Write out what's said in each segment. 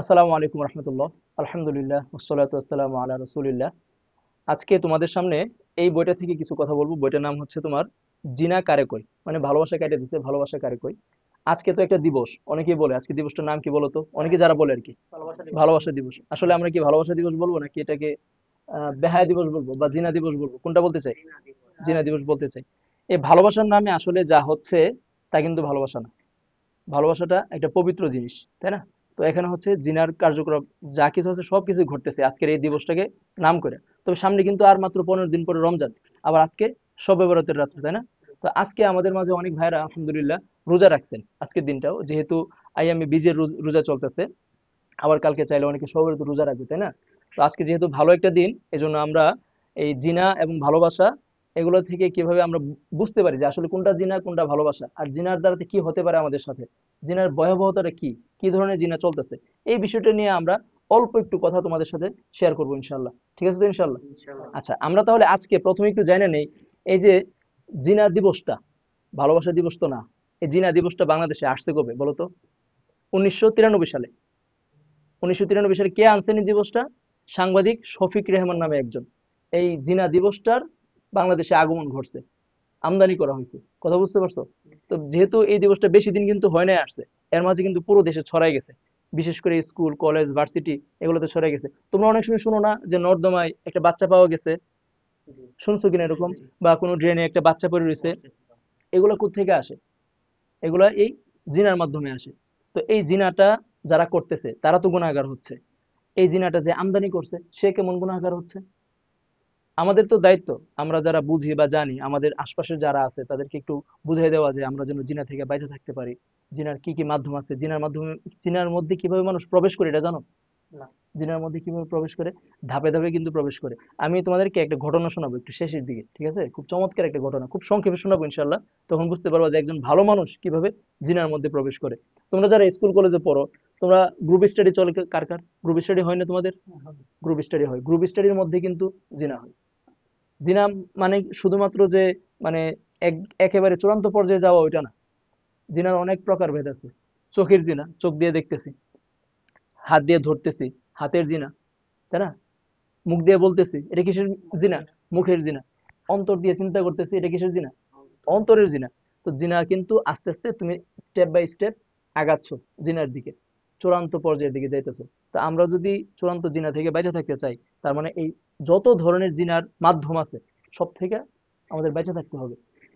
আসসালামু আলাইকুম রহমতুল্লাহ। আলহামদুলিল্লাহ ওয়াসসালাতু ওয়াসসালামু আলা রাসূলিল্লাহ। আজকে তোমাদের সামনে এই বইটা থেকে কিছু কথা বলবো। বইটার নাম হচ্ছে তোমার জিনা কারে কই, মানে ভালোবাসা কাটে দিতে ভালোবাসা কারে কই। আজকে তো একটা দিবস, অনেকেই বলে আজকে দিবসটার নাম কি বলো তো, অনেকে যারা বলে আর কি ভালোবাসা দিবস। আসলে আমরা কি ভালোবাসা দিবস বলবো নাকি এটাকে বেহায়া দিবস বলবো বা জিনা দিবস বলবো, কোনটা বলতে চাই? জিনা দিবস বলতে চাই। এই ভালোবাসার নামে আসলে যা হচ্ছে তা কিন্তু ভালোবাসা না। ভালোবাসাটা একটা পবিত্র জিনিস, তাই না? তো এখানে হচ্ছে জিনার কার্যক্রম যা কিছু আছে সবকিছু ঘটতেছে আজকের এই দিবসটাকে নাম করে। তবে সামনে কিন্তু আর মাত্র 15 দিন পরে রমজান, আবার আজকে শবে বরাতের রাত্র, তাই না? তো আজকে আমাদের মাঝে অনেক ভাইরা আলহামদুলিল্লাহ রোজা রাখছেন আজকের দিনটাও, যেহেতু আইয়ামে বীজের রোজা চলতেছে। আবার কালকে চাইলে অনেকে সবে রোজা রাখবে, তাই না? তো আজকে যেহেতু ভালো একটা দিন, এজন্য আমরা এই জিনা এবং ভালোবাসা এগুলো থেকে কিভাবে আমরা বুঝতে পারি যে আসলে কোনটা জিনা কোনটা ভালোবাসা, আর জিনার দ্বারাতে কি হতে পারে আমাদের সাথে, জিনার ভয়াবহতাটা কি, কি ধরনের জিনা চলতেছে, এই বিষয়টা নিয়ে আমরা অল্প একটু কথা তোমাদের সাথে শেয়ার করবো ইনশাল্লাহ। ঠিক আছে তো ইনশাল্লাহ? আচ্ছা, আমরা তাহলে আজকে প্রথমে একটু জেনে নেই এই যে জিনা দিবসটা, ভালোবাসা দিবস তো না, এই জিনা দিবসটা বাংলাদেশে আসছে কবে বলো তো? 1993 সালে। 1993 সালে কে আনছেন এই দিবসটা? সাংবাদিক শফিক রেহমান নামে একজন। এই জিনা দিবসটার বাংলাদেশে আগমন ঘটছে, আমদানি করা হয়েছে। কথা বুঝতে পারছো? তো যেহেতু এই দিবসটা বেশি দিন কিন্তু হয় নাই আসছে, এর মাঝে কিন্তু পুরো দেশে ছড়াই গেছে, বিশেষ করে স্কুল কলেজ ভার্সিটি এগুলোতে ছড়াই গেছে। তোমরা অনেক সময় শুনো না যে নর্দমায় একটা বাচ্চা পাওয়া গেছে? শুনছো কিনা এরকম? বা কোনো ড্রেনে একটা বাচ্চা পড়ে রয়েছে? এগুলো কোত্থেকে আসে? এগুলা এই জিনার মাধ্যমে আসে। তো এই জিনাটা যারা করতেছে তারা তো গুনাহগার হচ্ছে। এই জিনাটা যে আমদানি করছে সে কেমন গুনাহগার হচ্ছে? আমাদের তো দায়িত্ব, আমরা যারা বুঝি বা জানি, আমাদের আশপাশের যারা আছে তাদেরকে একটু বুঝাই দেওয়া যে আমরা যেন জিনা থেকে বাইচে থাকতে পারি। জিনার কি কি মাধ্যম আছে, জিনার মাধ্যমে, জিনার মধ্যে কিভাবে মানুষ প্রবেশ করে এটা জানো? জিনার মধ্যে কিভাবে প্রবেশ করে? ধাপে ধাপে কিন্তু প্রবেশ করে। আমি তোমাদেরকে একটা ঘটনা শোনাবো একটু শেষের দিকে, ঠিক আছে? খুব চমৎকার একটা ঘটনা, খুব সংক্ষেপে শোনাবো ইনশাল্লাহ। তখন বুঝতে পারবা যে একজন ভালো মানুষ কিভাবে জিনার মধ্যে প্রবেশ করে। তোমরা যারা স্কুল কলেজে পড়ো, তোমরা গ্রুপ স্টাডি চলে কার কার? গ্রুপ স্টাডি হয় না তোমাদের? গ্রুপ স্টাডি হয়, গ্রুপ স্টাডির মধ্যে কিন্তু জিনা হয়। জিনা মানে শুধুমাত্র যে মানে একেবারে চূড়ান্ত পর্যায়ে যাওয়া ওইটা না। জিনার অনেক প্রকার ভেদ আছে। চোখের জিনা, চোখ দিয়ে দেখতেছি। হাত দিয়ে ধরতেছি, হাতের জিনা, তাই না? মুখ দিয়ে বলতেছি, এটা কিসের জিনা? মুখের জিনা। অন্তর দিয়ে চিন্তা করতেছি, এটা কিসের জিনা? অন্তরের জিনা। তো জিনা কিন্তু আস্তে আস্তে তুমি স্টেপ বাই স্টেপ আগাচ্ছ জিনার দিকে, চূড়ান্ত পর্যায়ের দিকে যাইতেছো। তো আমরা যদি চূড়ান্ত জিনা থেকে বেঁচে থাকতে চাই, তার মানে এই যত ধরনের জিনার মাধ্যম আছে সব থেকে আমাদের বেঁচে থাকতে হবে।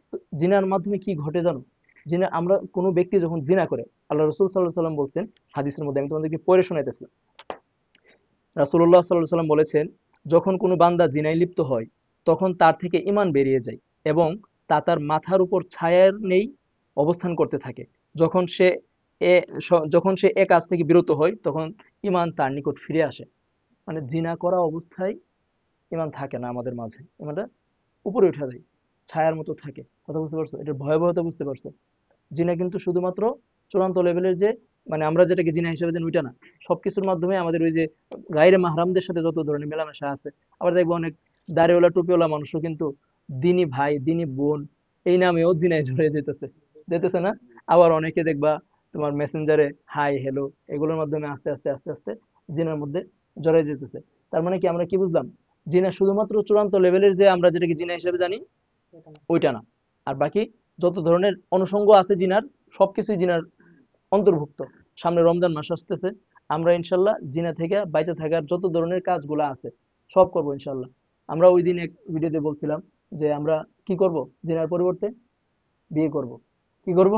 তো জিনার মাধ্যমে কি ঘটে জানো? জিনা, আমরা কোনো ব্যক্তি যখন জিনা করে, আল্লাহ রসুল সাল্লাহ সাল্লাম বলছেন হাদিসের মধ্যে, আমি তোমাদেরকে পড়ে শোনাইতেছি। রাসূলুল্লাহ সাল্লাল্লাহু আলাইহি ওয়াসাল্লাম বলেছেন, যখন কোনো বান্দা জিনায় লিপ্ত হয় তখন তার থেকে ঈমান বেরিয়ে যায় এবং তা তার মাথার উপর ছায়ার নেই অবস্থান করতে থাকে। যখন সে এ যখন সে এ কাজ থেকে বিরত হয় তখন ঈমান তার নিকট ফিরে আসে। মানে জিনা করা অবস্থায় ঈমান থাকে না আমাদের মাঝে, ঈমানটা উপরে উঠে যায়, ছায়ার মতো থাকে। কথা বুঝতে পারছো? এটার ভয়াবহতা বুঝতে পারছো? জিনা কিন্তু শুধুমাত্র চূড়ান্ত লেভেলের যে, মানে আমরা যেটাকে জিনা হিসেবে জানি ওইটা না। সবকিছুর মাধ্যমে আমাদের ওই যে গায়রে মাহরামদের সাথে যত ধরনের মেলামেশা আছে, আবার দেখবো অনেক দাড়িওয়ালা টুপিওয়ালা মানুষও কিন্তু দিনী ভাই দিনী বোন এই নামেও জিনায় জড়িয়ে যেতেছে, যেতেছে না? আবার অনেকে দেখবা তোমার মেসেঞ্জারে হাই হ্যালো এগুলোর মাধ্যমে আস্তে আস্তে আস্তে আস্তে জিনার মধ্যে জড়িয়ে যেতেছে। তার মানে কি আমরা কি বুঝলাম? জিনা শুধুমাত্র চূড়ান্ত লেভেলের যে আমরা যেটাকে জিনা হিসেবে জানি ওইটা না। আর বাকি যত ধরনের অনুষঙ্গ আছে জিনার, সবকিছুই জিনার অন্তর্ভুক্ত। সামনে রমজান মাস আসতেছে, আমরা ইনশাল্লাহ জিনা থেকে বাইচে থাকার যত ধরনের কাজগুলো আছে সব করব ইনশাল্লাহ। আমরা ওই দিন এক ভিডিওতে বলছিলাম যে আমরা কি করব? জিনার পরিবর্তে বিয়ে করব। কি করব?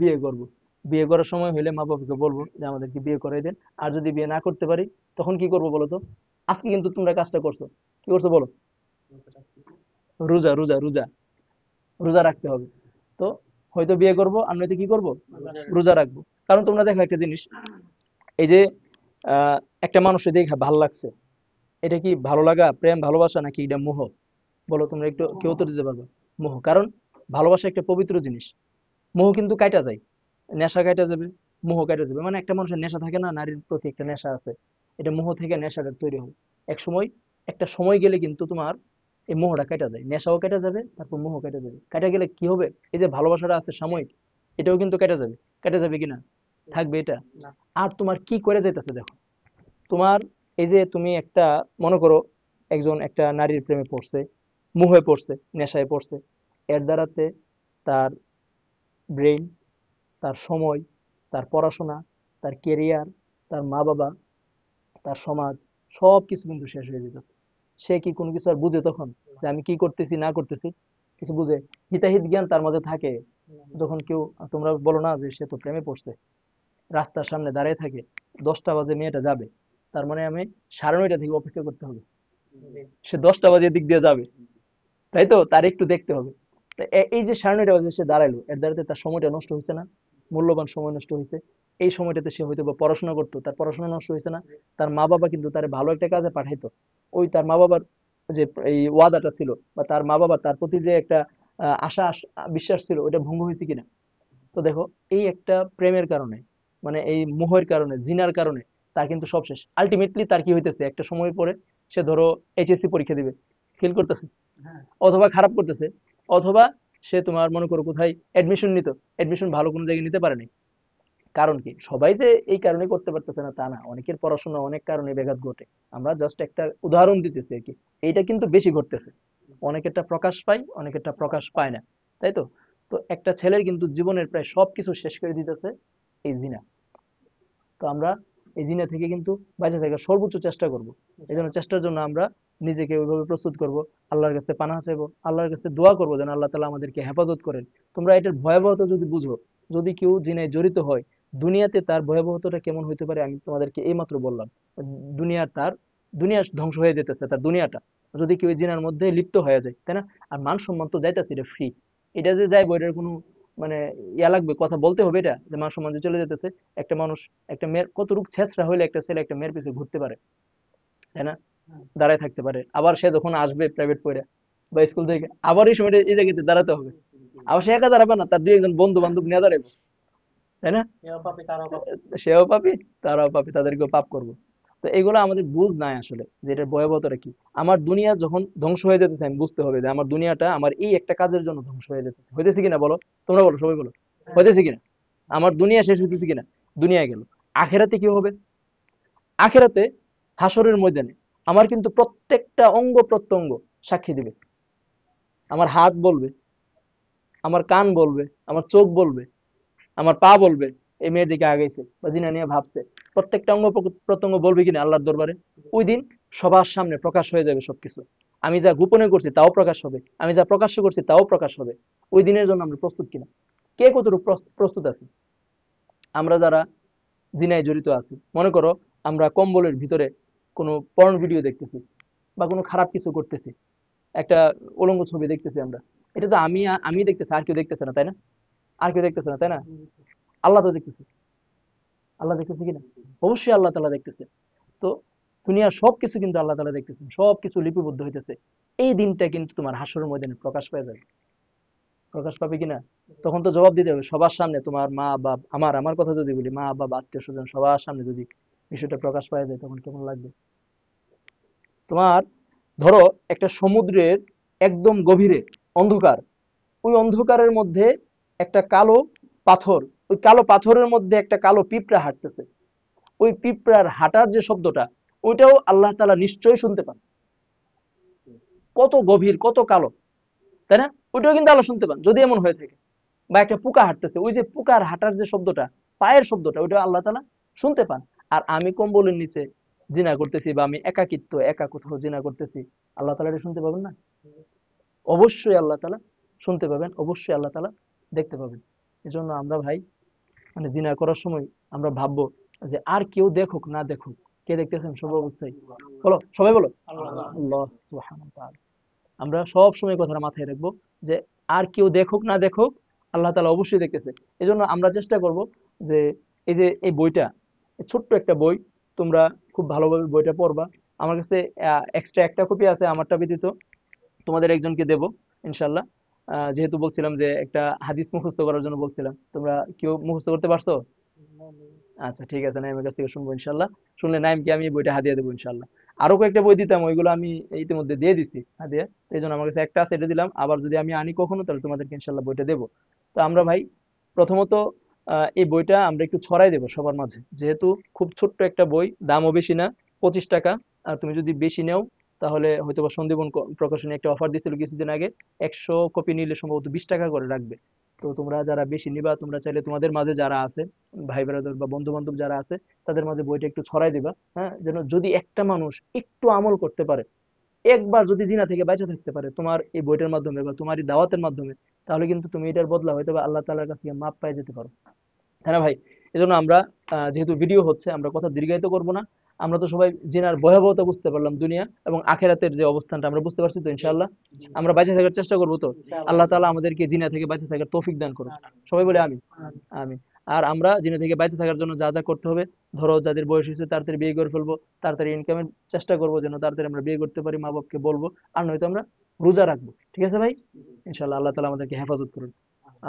বিয়ে করব। বিয়ে করার সময় হইলে মা বাবাকে বলবো যে আমাদেরকে বিয়ে করাই দেন। আর যদি বিয়ে না করতে পারি তখন কি করব বলো তো? আজকে কিন্তু তোমরা কাজটা করছো, কি করছো বলো? রোজা, রোজা, রোজা, রোজা রাখতে হবে। তো হয়তো বিয়ে করব আর নয়তো কি করব? রোজা রাখবো। কারণ তোমরা দেখো একটা জিনিস, এই যে একটা মানুষের দেখে ভাল লাগছে, এটা কি ভালো লাগা, প্রেম ভালোবাসা, নাকি এটা মোহ? বলো তোমরা, একটু কেউ উত্তর দিতে পারবে? মোহ। কারণ ভালোবাসা একটা পবিত্র জিনিস। মোহ কিন্তু কাইটা যায়, নেশা কাইটা যাবে, মোহ কাইটা যাবে। মানে একটা মানুষের নেশা থাকে না, নারীর প্রতি একটা নেশা আছে, এটা মোহ থেকে নেশাটা তৈরি হয়। এক সময়, একটা সময় গেলে কিন্তু তোমার এই মোহটা কেটে যায়, নেশাও কেটে যাবে, তারপর মোহ কেটে যাবে। কেটে গেলে কি হবে? এই যে ভালোবাসাটা আছে সাময়িক, এটাও কিন্তু কেটে যাবে। কেটে যাবে কিনা? থাকবে এটা? আর তোমার কি করে যাইতেছে দেখো, তোমার এই যে তুমি একটা মনে করো একজন একটা নারীর প্রেমে পড়ছে, মোহে পড়ছে, নেশায় পড়ছে, এর দ্বারাতে তার ব্রেইন, তার সময়, তার পড়াশোনা, তার কেরিয়ার, তার মা বাবা, তার সমাজ, সবকিছু কিন্তু শেষ হয়ে যেত। সে কি কোনো কিছু আর বুঝে তখন যে আমি কি করতেছি না করতেছি? কিছু বুঝে? হিতাহিত জ্ঞান তার মধ্যে থাকে? যখন কেউ, তোমরা বলো না যে সে তো প্রেমে পড়ছে, রাস্তার সামনে দাঁড়িয়ে থাকে, 10টা বাজে মেয়েটা যাবে, তার মানে আমি 9:30 থেকে অপেক্ষা করতে হবে, সে 10টা বাজে দিক দিয়ে যাবে, তাই তো? তার একটু দেখতে হবে। তো এই যে 9:30 বাজে সে দাঁড়াইলো, এর দ্বারাতে তার সময়টা নষ্ট হয়েছে না? মূল্যবান সময় নষ্ট হয়েছে। এই সময়টাতে সে হয়তো বা পড়াশোনা করতো, তার পড়াশোনা নষ্ট হয়েছে না? তার মা বাবা কিন্তু তার ভালো একটা কাজে পাঠাইতো, ওই তার মা বাবার যে এই ওয়াদাটা ছিল, বা তার মা বাবা তার প্রতি যে একটা বিশ্বাস ছিল, ওইটা ভঙ্গ হয়েছে কিনা? তো দেখো, এই একটা প্রেমের কারণে, মানে এই মোহের কারণে, জিনার কারণে তার কিন্তু সব শেষ। আলটিমেটলি তার কি হইতেছে, একটা সময় পরে সে ধরো এইচএসসি পরীক্ষা দিবে, ফেল করতেছে, অথবা খারাপ করতেছে, অথবা সে তোমার মনে করো কোথায় অ্যাডমিশন নিত, অ্যাডমিশন ভালো কোনো জায়গায় নিতে পারেনি। কারণ কি, সবাই যে এই কারণে করতে পারতেছে না তা না, অনেকের পড়াশোনা অনেক কারণে ব্যাঘাত ঘটে। আমরা জাস্ট একটা উদাহরণ দিতেছি আর কি। এইটা কিন্তু বেশি ঘটতেছে, অনেকেরটা প্রকাশ পায়, অনেকেরটা প্রকাশ পায় না, তাই তো? তো একটা ছেলের কিন্তু জীবনের প্রায় সবকিছু শেষ করে দিতেছে এই জিনা। তো আমরা এই জিনা থেকে কিন্তু বেঁচে থাকার সর্বোচ্চ চেষ্টা করব। এই জন্য চেষ্টার জন্য আমরা নিজেকে ওইভাবে প্রস্তুত করব, আল্লাহর কাছে পানাহ চাইবো, আল্লাহর কাছে দোয়া করবো যেন আল্লাহ তালা আমাদেরকে হেফাজত করেন। তোমরা এটার ভয়াবহতা যদি বুঝো, যদি কেউ জিনায় জড়িত হয়, দুনিয়াতে তার ভয়াবহতাটা কেমন হইতে পারে আমি তোমাদেরকে এইমাত্র বললাম। দুনিয়ার তার দুনিয়া ধ্বংস হয়ে যেতেছে, তার দুনিয়াটা, যদি কেউ এই জিনার মধ্যে লিপ্ত হয়ে যায়, তাই না? আর মান সম্মান তো যাইতেছে, এটা ফ্রি। এটা যে যাইবো এটার কোনো মানে ইয়া লাগবে, কথা বলতে হবে এটা যে মান সম্মান যে চলে যেতেছে? একটা মানুষ, একটা মেয়ের কত রূপ ছেঁচড়া হইলে একটা ছেলে একটা মেয়ের পিছনে ঘুরতে পারে, তাই না? দাঁড়ায় থাকতে পারে, আবার সে যখন আসবে প্রাইভেট পড়ে বা স্কুল থেকে, আবার এই সময়টা এই জায়গাতে দাঁড়াতে হবে। আবার সে একা দাঁড়াবে না, তার দুই একজন বন্ধু বান্ধব নিয়ে দাঁড়াবে, তাই না? সেও পাপি, তারাও পাপি, তাদেরকেও পাপ করবো। তো এগুলো আমাদের বুঝ নাই আসলে যে এটার ভয়াবহতাটা কি। আমার দুনিয়া যখন ধ্বংস হয়ে যেতেছে, আমি বুঝতে হবে যে আমার দুনিয়াটা আমার এই একটা কাজের জন্য ধ্বংস হয়ে যেতেছে। হইতেছে কিনা বলো? তোমরা বলো, সবাই বলো, হইতেছে কিনা? আমার দুনিয়া শেষ হইতেছে কিনা? দুনিয়া গেল। আখেরাতে কি হবে? আখেরাতে হাসরের ময়দানে আমার কিন্তু প্রত্যেকটা অঙ্গ প্রত্যঙ্গ সাক্ষী দিবে। আমার হাত বলবে, আমার কান বলবে, আমার চোখ বলবে, আমার পা বলবে এই মেয়ের দিকে আগাইছে বা জিনা নিয়ে ভাবছে। প্রত্যেকটা অঙ্গ প্রত্যঙ্গ বলবে কিনা আল্লাহর দরবারে? ওই দিন সবার সামনে প্রকাশ হয়ে যাবে সবকিছু। আমি যা গোপনে করছি তাও প্রকাশ হবে, আমি যা প্রকাশ্য করছি তাও প্রকাশ হবে। ওই দিনের জন্য আমরা প্রস্তুত কিনা? কে কতটুকু প্রস্তুত আছি? আমরা যারা জিনায় জড়িত আছি, মনে করো আমরা কম্বলের ভিতরে কোনো পর্ন ভিডিও দেখতেছি বা কোনো খারাপ কিছু করতেছি, একটা উলঙ্গ ছবি দেখতেছি আমরা, এটা তো আমি দেখতেছি, আর কেউ দেখতেছে না, তাই না? আর কেউ দেখতেছে না, তাই না? আল্লাহ তো দেখতেছে। আল্লাহ দেখতেছে কিনা? অবশ্যই আল্লাহ তাআলা দেখতেছে। তো দুনিয়ার সবকিছু কিন্তু আল্লাহ তাআলা দেখতেছেন, সবকিছু লিপিবদ্ধ হইতেছে। এই দিনটা কিন্তু তোমার হাসরের ময়দানে প্রকাশ পেয়ে যাবে। প্রকাশ পাবে কিনা? তখন তো জবাব দিতে হবে সবার সামনে। তোমার মা বাপ, আমার আমার কথা যদি বলি, মা বাবা আত্মীয় স্বজন সবার সামনে যদি বিষয়টা প্রকাশ পাওয়া যায়, তখন কেমন লাগবে? তোমার ধরো একটা সমুদ্রের একদম গভীরে অন্ধকার, ওই অন্ধকারের মধ্যে একটা কালো পাথর, ওই কালো পাথরের মধ্যে একটা কালো পিঁপড়া হাঁটতেছে। ওই পিঁপড়ার হাঁটার যে শব্দটা, ওইটাও আল্লাহ তাআলা নিশ্চয়ই শুনতে পান। কত গভীর, কত কালো, তাই না? ওইটাও কিন্তু আল্লাহ শুনতে পান যদি এমন হয়ে থাকে। বা একটা পোকা হাঁটতেছে, ওই যে পোকার হাঁটার যে শব্দটা, পায়ের শব্দটা, ওইটা আল্লাহ তাআলা শুনতে পান। আর আমি কম্বলের নিচে জিনা করতেছি, বা আমি একাকিত্ব একা কোথাও জিনা করতেছি, আল্লাহ তাআলা এটা শুনতে পাবেন না? অবশ্যই আল্লাহ তাআলা শুনতে পাবেন, অবশ্যই আল্লাহ তাআলা দেখতে পাবেন। এজন্য আমরা ভাই, মানে জিনা করার সময় আমরা ভাববো যে আর কেউ দেখুক না দেখুক, কে দেখতেছেন সর্ব অবস্থায়? বলো, সবাই বলো, আল্লাহ সুবহানাহু ওয়া তাআলা। আমরা সব সময় কথাটা মাথায় রাখবো যে আর কেউ দেখুক না দেখুক, আল্লাহ তাআলা অবশ্যই দেখতেছে। এজন্য আমরা চেষ্টা করব যে এই যে এই বইটা, এই ছোট্ট একটা বই, তোমরা খুব ভালোভাবে বইটা পড়বা। আমার কাছে এক্সট্রা একটা কপি আছে, আমারটা ব্যতীত তোমাদের একজনকে দেব ইনশাল্লাহ। যেহেতু বলছিলাম যে একটা হাদিস মুখস্থ করার জন্য বলছিলাম, তোমরা কেউ মুখস্থ করতে পারছো? আচ্ছা ঠিক আছে, নাইমের কাছ থেকে শুনবো ইনশাল্লাহ। শুনলে নাইমকে আমি এই বইটা হাদিয়া দেবো ইনশাল্লাহ। আরো কয়েকটা বই দিতাম, ওইগুলো আমি ইতিমধ্যে দিয়ে দিচ্ছি হাদিয়া। তো এই জন্য আমার কাছে একটা আছে, এটা দিলাম। আবার যদি আমি আনি কখনো, তাহলে তোমাদেরকে ইনশাল্লাহ বইটা দেবো। তো আমরা ভাই প্রথমত এই বইটা আমরা একটু ছড়াই দেবো সবার মাঝে, যেহেতু খুব ছোট্ট একটা বই, দামও বেশি না, 25 টাকা। আর তুমি যদি বেশি নেও তাহলে হয়তো বা সন্দীপন প্রকাশনী একটা অফার দিছিল কিছুদিন আগে, 100 কপি নিলে সম্ভবত 20 টাকা করে রাখবে। তো তোমরা যারা বেশি নিবা, তোমরা চাইলে তোমাদের মাঝে যারা আছে, ভাই ব্রাদার বা বন্ধু বান্ধব যারা আছে, তাদের মাঝে বইটা একটু ছড়াই দিবা। হ্যাঁ, যেন যদি একটা মানুষ একটু আমল করতে পারে, একবার যদি জিনা থেকে বেঁচে থাকতে পারে তোমার এই বইটার মাধ্যমে বা তোমার এই দাওয়াতের মাধ্যমে, তাহলে কিন্তু তুমি এটার বদলা হয়তো বা আল্লাহ তাআলার কাছে গিয়ে মাপ পাই যেতে পারো। তাই না ভাই? এজন্য আমরা যেহেতু ভিডিও হচ্ছে, আমরা কথা দীর্ঘায়িত করব না। আমরা তো সবাই জিনার ভয়াবহতা বুঝতে পারলাম, দুনিয়া এবং আখেরাতের যে অবস্থানটা আমরা বুঝতে পারছি তো ইনশাআল্লাহ। আমরা বেঁচে থাকার চেষ্টা করব তো। আল্লাহ তাআলা আমাদেরকে জিনা থেকে বেঁচে থাকার তৌফিক দান করুন। সবাই বলে আমিন। আমিন। আর আমরা জিনা থেকে বেঁচে থাকার জন্য যা যা করতে হবে, ধরো যাদের বয়স হয়েছে তাড়াতাড়ি বিয়ে করে ফেলবো, তাড়াতাড়ি ইনকামের চেষ্টা করবো যেন তাড়াতাড়ি আমরা বিয়ে করতে পারি, মা বাপকে বলবো। আর নয়তো আমরা রোজা রাখবো। ঠিক আছে ভাই? ইনশাআল্লাহ আল্লাহ তাআলা আমাদেরকে হেফাজত করুন।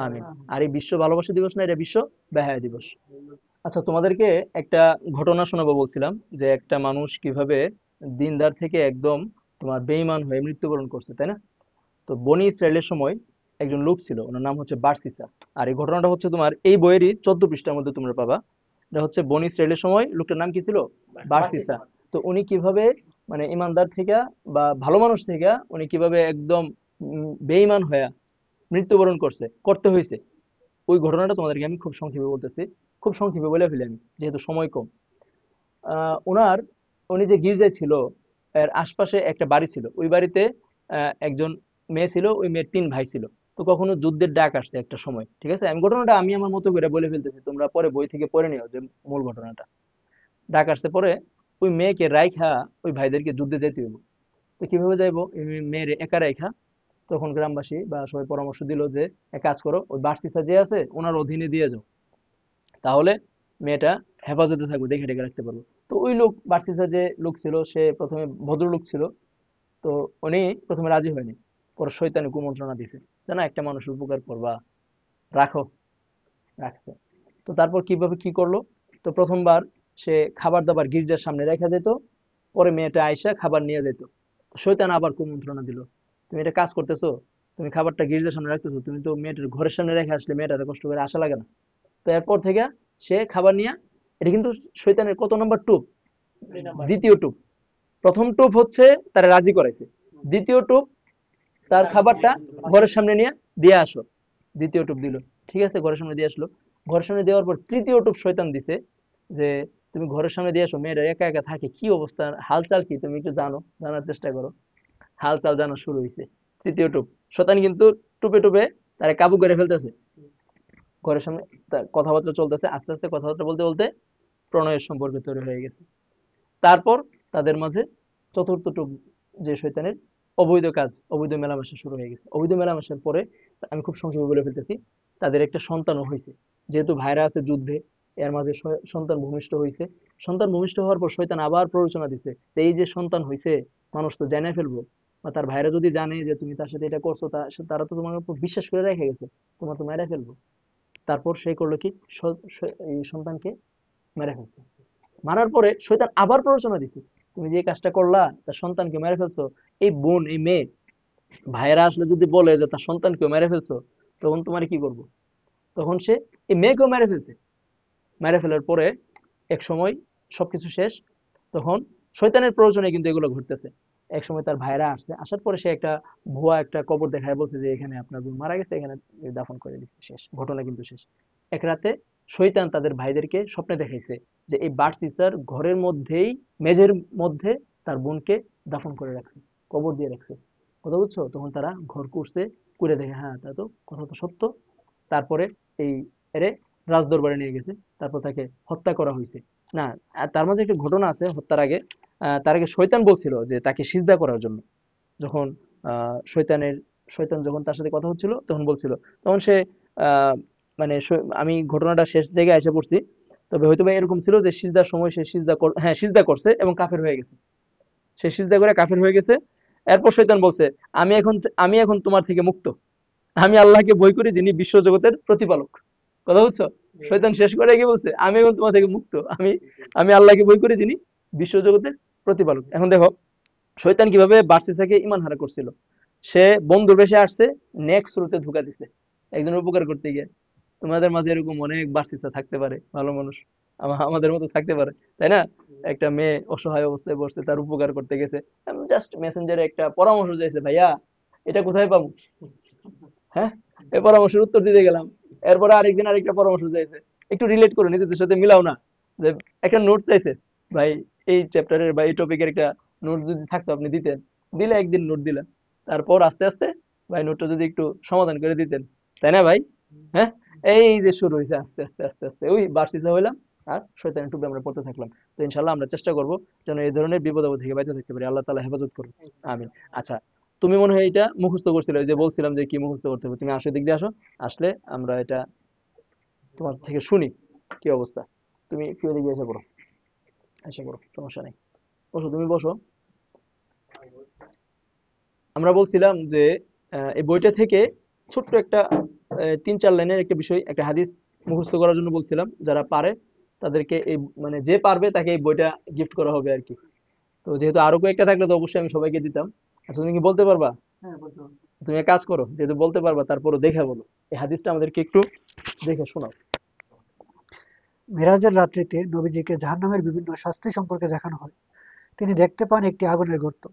আমিন। আর এই বিশ্ব ভালোবাসা দিবস না, এটা বিশ্ব বেহায়া দিবস। আচ্ছা, তোমাদেরকে একটা ঘটনা শোনাবো বলছিলাম, যে একটা মানুষ কিভাবে দিনদার থেকে একদম তোমার বেঈমান হয়ে মৃত্যুবরণ করছে, তাই না? তো বনি ইসরায়েলের সময় একজন লোক ছিল, ওনার নাম হচ্ছে বারসিসা। আর এই ঘটনাটা হচ্ছে তোমার এই বইয়েরই 14 পৃষ্ঠার মধ্যে তোমরা পাবা। এটা হচ্ছে বনি ইসরায়েলের সময় লোকটার নাম কি ছিল? বারসিসা। তো উনি কিভাবে মানে ইমানদার থেকে বা ভালো মানুষ থেকে উনি কিভাবে একদম বেঈমান হয়ে মৃত্যুবরণ করতে হয়েছে, ওই ঘটনাটা তোমাদেরকে আমি খুব সংক্ষেপে বলতেছি। খুব সংক্ষেপে বলে ফেলি আমি, যেহেতু সময় কম। ওনার উনি যে গির্জায় ছিল, এর আশপাশে একটা বাড়ি ছিল, ওই বাড়িতে একজন মেয়ে ছিল, ওই মেয়ের 3 ভাই ছিল। তো কখনো যুদ্ধের ডাক আসছে একটা সময়, ঠিক আছে? আমি ঘটনাটা আমি আমার মতো করে বলে ফেলতেছি, তোমরা পরে বই থেকে পড়ে নিও যে মূল ঘটনাটা। ডাক আসছে পরে ওই মেয়েকে রাইখা ওই ভাইদেরকে যুদ্ধে যেতে হইব। তো কিভাবে যাইবো, এই মেয়ের একা রাইখা? তখন গ্রামবাসী বা সবাই পরামর্শ দিল যে এক কাজ করো, ওই বার্সিসা যে আছে ওনার অধীনে দিয়ে যাও, তাহলে মেয়েটা হেফাজতে থাকবে, দেখে রেখে রাখতে পারবো। তো ওই লোক, বার্সিসা যে লোক ছিল, সে প্রথমে ভদ্রলোক ছিল। তো উনি প্রথমে রাজি হয়নি, পরে শয়তানি কুমন্ত্রণা দিছে যে না, একটা মানুষের উপকার করবা, রাখো। রাখছে। তো তারপর কিভাবে কি করলো, তো প্রথমবার সে খাবার দাবার গির্জার সামনে রেখে দিত, পরে মেয়েটা আইসা খাবার নিয়ে যেত। শয়তান আবার কুমন্ত্রণা দিল, তুমি এটা কাজ করতেছো, তুমি খাবারটা গির্জার সামনে রাখতেছো, তুমি তো মেয়েটার ঘরের সামনে রেখে আসলে মেয়েটার কষ্ট করে আসা লাগে না। তো এরপর থেকে সে খাবার নিয়ে, এটা কিন্তু শয়তানের কত নম্বর টুপ? দ্বিতীয় টুপ। প্রথম টুপ হচ্ছে তারা রাজি করাইছে, দ্বিতীয় টুপ তার খাবারটা ঘরের সামনে নিয়ে দিয়ে আসো, দ্বিতীয় টুপ দিল। ঠিক আছে, ঘরের সামনে দিয়ে আসলো। ঘরের সামনে দেওয়ার পর তৃতীয় টুপ শয়তান দিছে, যে তুমি ঘরের সামনে দিয়ে আসো, মেয়েটা একা একা থাকে, কি অবস্থা, হালচাল কি, তুমি একটু জানো, জানার চেষ্টা করো। হালচাল জানা শুরু হয়েছে, তৃতীয় টুপ। শয়তান কিন্তু টুপে টুপে তারা কাবু করে ফেলতেছে। ঘরের সামনে তার কথাবার্তা চলতেছে, আস্তে আস্তে কথাবার্তা বলতে বলতে প্রণয়ের সম্পর্ক তৈরি হয়ে গেছে। তারপর তাদের মাঝে চতুর্থ টুক, যে শয়তানের অবৈধ কাজ, অবৈধ মেলামেশা শুরু হয়ে গেছে। অবৈধ মেলামেশার পরে, আমি খুব সংক্ষেপে বলে ফেলতেছি, তাদের একটা সন্তানও হয়েছে। যেহেতু ভাইরা আছে যুদ্ধে, এর মাঝে সন্তান ভূমিষ্ঠ হয়েছে। সন্তান ভূমিষ্ঠ হওয়ার পর শয়তান আবার প্ররোচনা দিছে যে এই যে সন্তান হয়েছে, মানুষ তো জেনে ফেলবো, বা তার ভাইরা যদি জানে যে তুমি তার সাথে এটা করছো, তারা তো তোমার উপর বিশ্বাস করে রেখে গেছে, তোমার তো মেরে ফেলবো। তারপর সে করলো কি, এই সন্তানকে মেরে ফেলছে। মারার পরে শয়তান আবার প্ররোচনা দিছে, তুমি যে কাজটা করলা, তার সন্তানকে মেরে ফেলছো, এই বোন, এই মেয়ে, ভাইয়েরা আসলে যদি বলে যে তার সন্তানকেও মেরে ফেলছো, তখন তোমার কি করব? তখন সে এই মেয়েকেও মেরে ফেলছে। মেরে ফেলার পরে এক সময় সবকিছু শেষ, তখন শয়তানের প্ররোচনায় কিন্তু এগুলো ঘটতেছে। এক সময় তার ভাইরা আসছে, আসার পরে সে একটা ভুয়া একটা কবর দেখায় বলছে যে এখানে আপনার বোন মারা গেছে, এখানে দাফন করে দিচ্ছে, শেষ ঘটনা কিন্তু শেষ। এক রাতে শয়তান তাদের ভাইদেরকে স্বপ্নে দেখাইছে যে এই বার্সিসার ঘরের মধ্যেই, মেঝের মধ্যে তার বোনকে দাফন করে রাখছে, কবর দিয়ে রাখছে। কথা বুঝছো? তখন তারা ঘর করছে, করে দেখে হ্যাঁ তা তো, কথা তো সত্য। তারপরে এই এরে রাজদরবারে নিয়ে গেছে, তারপর তাকে হত্যা করা হয়েছে। না, তার মাঝে একটা ঘটনা আছে হত্যার আগে। তার আগে শয়তান বলছিল যে তাকে সিজদা করার জন্য। যখন শয়তান যখন তার সাথে কথা হচ্ছিল তখন বলছিল, তখন সে আহ, মানে আমি ঘটনাটা শেষ জায়গায় এসে পড়ছি, তবে হয়তো বা এরকম ছিল যে সিজদার সময় সে হ্যাঁ সিজদা করছে এবং কাফের হয়ে গেছে। সে সিজদা করে কাফের হয়ে গেছে। এরপর শয়তান বলছে, আমি এখন তোমার থেকে মুক্ত, আমি আল্লাহকে ভয় করি যিনি বিশ্বজগতের প্রতিপালক। কথা বুঝছো? শয়তান শেষ করে কি বলছে, আমি এখন তোমার থেকে মুক্ত, আমি আমি আল্লাহকে ভয় করি যিনি বিশ্বজগতের প্রতিপালক। এখন দেখো শয়তান কিভাবে বার্সিসাকে ইমান হারা করছিল। সে বন্ধুর বেশে আসছে, নেক স্রোতে ধোকা দিছে একজনের উপকার করতে গিয়ে। তোমাদের মাঝে এরকম অনেক বার্সিসা থাকতে পারে, ভালো মানুষ আমাদের মতো থাকতে পারে, তাই না? একটা মেয়ে অসহায় অবস্থায় পড়ছে, তার উপকার করতে গেছে, জাস্ট মেসেঞ্জারে একটা পরামর্শ চাইছে, ভাইয়া এটা কোথায় পাবো, হ্যাঁ, এই পরামর্শের উত্তর দিতে গেলাম। এরপরে আরেকদিন আরেকটা পরামর্শ চাইছে, একটু রিলেট করো, নিজেদের সাথে মিলাও না, যে একটা নোট চাইছে, ভাই এই চ্যাপ্টারের বা এই টপিকের একটা নোট যদি থাকতো আপনি দিতেন, দিলে একদিন নোট দিলেন, তারপর আস্তে আস্তে ভাই নোটটা যদি একটু সমাধান করে দিতেন, তাই না ভাই? হ্যাঁ, এই যে শুরু হয়েছে আস্তে আস্তে আস্তে আস্তে ওই বার্সিসে হইলাম, আর শয়তানের টুপি আমরা পড়তে থাকলাম। তো ইনশাল্লাহ আমরা চেষ্টা করবো যেন এই ধরনের বিপদ আপদ থেকে বেঁচে থাকতে পারি, আল্লাহ তাআলা হেফাজত করুন। আমিন। আচ্ছা, তুমি মনে হয় এটা মুখস্থ করছিলে, ওই যে বলছিলাম যে কি মুখস্থ করতে হবে, তুমি আসো, দিক দিয়ে আসো, আসলে আমরা এটা তোমার থেকে শুনি কি অবস্থা। তুমি একটু এদিকে এসে পড়ো, এসে পড়ো, সমস্যা নেই, বসো, তুমি বসো। আমরা বলছিলাম যে এই বইটা থেকে ছোট্ট একটা 3-4 লাইনের একটা বিষয়, একটা হাদিস মুখস্থ করার জন্য বলছিলাম, যারা পারে তাদেরকে এই, মানে যে পারবে তাকে এই বইটা গিফট করা হবে আর কি। তো যেহেতু আরো কয়েকটা থাকলে তো অবশ্যই আমি সবাইকে দিতাম। আচ্ছা, তুমি কি বলতে পারবা? তুমি এক কাজ করো, যেহেতু বলতে পারবা তারপরও দেখে বলো, এই হাদিসটা আমাদেরকে একটু দেখে শোনাও। মেরাজের রাত্রিতে নবীজিকে জাহান্নামের বিভিন্ন শাস্তি সম্পর্কে দেখানো হয়। তিনি দেখতে পান একটি আগুনের গর্ত।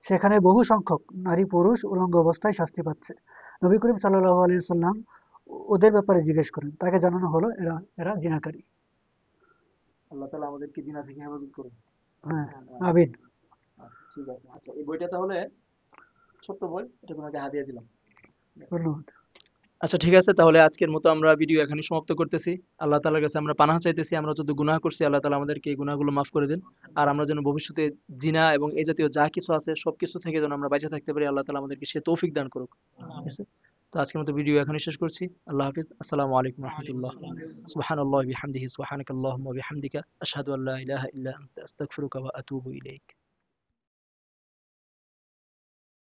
সেখানে বহু সংখ্যক নারী পুরুষ উলঙ্গ অবস্থায় শাস্তি পাচ্ছে। নবী করিম সাল্লাল্লাহু আলাইহি সাল্লাম ওদের ব্যাপারে জিজ্ঞেস করেন। তাকে জানানো হলো এরা এরা জিনাকারী। আল্লাহ তাআলা আমাদেরকে জিনা থেকে হেফাজত করুন। হ্যাঁ, আহ, আমিন। আচ্ছা ঠিক আছে, আচ্ছা এই বইটা তাহলে ছোট্ট বই, এটা তোমাকে হাদিয়া দিলাম। ধন্যবাদ। আচ্ছা ঠিক আছে, তাহলে আজকের মতো আমরা ভিডিও এখানে সমাপ্ত করতেছি। আল্লাহ তাআলার কাছে আমরা পানাহ চাইতেছি, আমরা যত গুনাহ করছি আল্লাহ তাআলা আমাদেরকে এই গুনাহগুলো মাফ করে দেন। আর আমরা যেন ভবিষ্যতে জিনা এবং এই জাতীয় যা কিছু আছে সবকিছু থেকে যেন আমরা বেঁচে থাকতে পারি, আল্লাহ তাআলা আমাদেরকে সে তৌফিক দান করুক। ঠিক আছে, তো আজকের মতো ভিডিও এখানে শেষ করছি। আল্লাহ হাফিজ, আসসালামু আলাইকুম রহমতুল্লাহ। সুবহানাল্লাহি বিহামদিহি, সুবহানাকাল্লাহুম্মা ওয়া বিহামদিকা, আশহাদু আল্লা ইলাহা ইল্লা আনতা, আস্তাগফিরুকা ওয়া আতুবু ইলাইক।